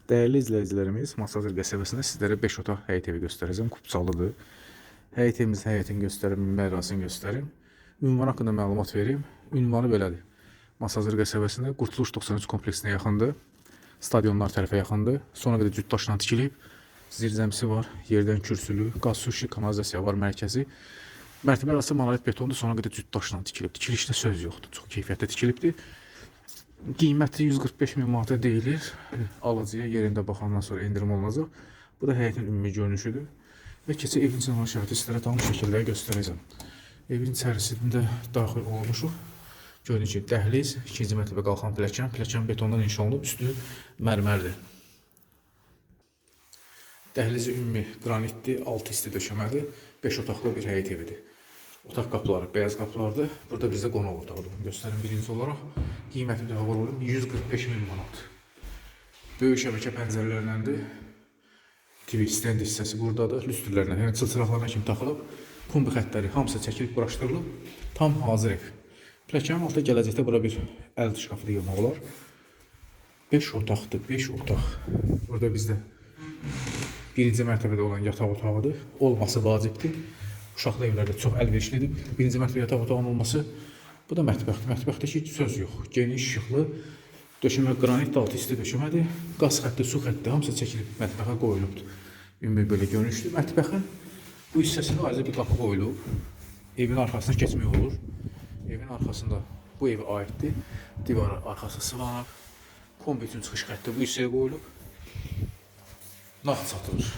Değerli izləyicilərimiz, Masazır qəsəbəsində sizlərə 5 otaq həyət evi göstərəcəm. Kupçalıdır. Həyət evimiz həyətini göstərim, mərasini göstərim. Ünvan haqqında məlumat verim. Ünvanı belədir. Masazır qəsəbəsində Qurtuluş 93 kompleksinə yaxındır. Stadionlar tərəfə yaxındır. Sonra qədər cüt daşla tikilib. Zirzəmisi var, yerdən kürsülü, qaz su işi, kanalizasiya var, mərkəzi. Mərtəbə arası monolit betondur, sonra qədər cüt daşla tikilib. Tikilişdə söz yoxdur. Çox keyfiyyətli tikilibdir. Qiyməti 145 min manata deyilir. Alıcıya yerində baxandan sonra endirim olunacaq. Bu da həyətin ümumi görünüşüdür. Və keçə evin içində olan şəhəti sizlərə tam şəkildə göstərəcəm. Evin içərisində daxil olmuşuq. Gördüyünüz kimi dəhliz, ikinci mərtəbə qalxan pilləkən. Pilləkən betondan inşa olunub, üstü mərmərdir. Dəhlizi ümumi qranitdir, altı isti döşəmədir. 5 otaqlı bir həyət evidir. Otaq qapıları beyaz qapılardır. Burada bizdə qonaq otağıdır. Göstərim birinci olaraq. Qiyməti də hava olur 145 min manat. Böyük şəbəkə pəncərələrləndir. TV stand hissəsi buradadır. Lüstrlərlə, yəni çılçıraqlarına kimi taxılıb. Kombi xəttləri hamısı çəkilib, quraşdırılıb. Tam hazır ev. Pilləkənin altında gələcəkdə bura bir əl şkafı da yığmaq olar. 5 otaqdır, 5 otaq. Burada bizdə birinci mərtəbədə olan yataq otağıdır. Olması vacibdir. Uşaqlı evlərdə çox əlverişlidir. Birinci mərtəbə yataq otağının olması. Bu da mətbəxdir. Mətbəxdə heç söz yox. Geniş, işıqlı. Döşəmə qranit, altı isti döşəmədir. Qaz xətti, su xətti hamısı çəkilib mətbəxə qoyulubdur. Ümumi belə görünüşdür. Mətbəxin bu hissəsində ayrıca bir qapı qoyulub. Evin arxasına keçmək olur. Evin arxasında bu evə aiddir. Divarı arxası sıvanıb. Kombi üçün çıxış xətti bu hissəyə qoyulub. Nağd satılır.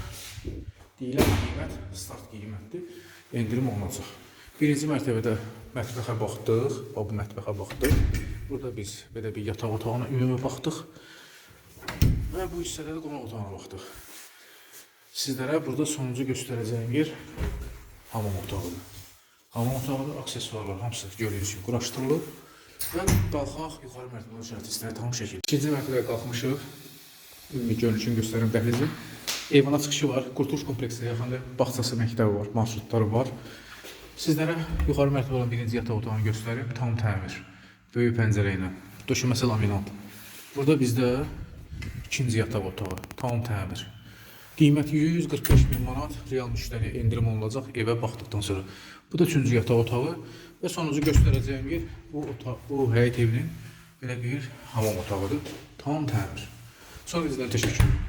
Deyilən qiymət start qiymətdir. Endirim olunacaq. Birinci mərtəbədə mətbəxə baxdıq. Bu mətbəxə baxdıq. Burada biz belə bir yataq otağına ümumi baxdıq. Və bu hissədə də qonaq otağına baxdıq. Sizlərə burada sonuncu göstərəcəyim yer hamam otağıdır. Hamam otağıdır, aksesuarlar hamısı gördüyünüz kimi quraşdırılıb. Və qalxaq yuxarı mərtəbədə şəhət istəyir tam şəkil. İkinci mərtəbəyə qalxmışıq. Ümumi görünüşünü göstərim dəhlizi. Eyvana çıxışı var, Qurtuluş kompleksinə yaxındır, bağçası, məktəbi var, marşrutları var. Sizlərə yuxarı mərtəbə olan birinci yataq otağını göstərim, tam təmir, böyük pəncərə ilə, döşəməsi laminat. Burada bizdə ikinci yataq otağı, tam təmir. Qiyməti 145 min manat, real müştəri endirim olunacaq evə baxdıqdan sonra. Bu da üçüncü yataq otağı və sonuncu göstərəcəyim yer bu həyət evinin belə bir hamam otağıdır, tam təmir. Sonra bizlərə təşəkkür ederim.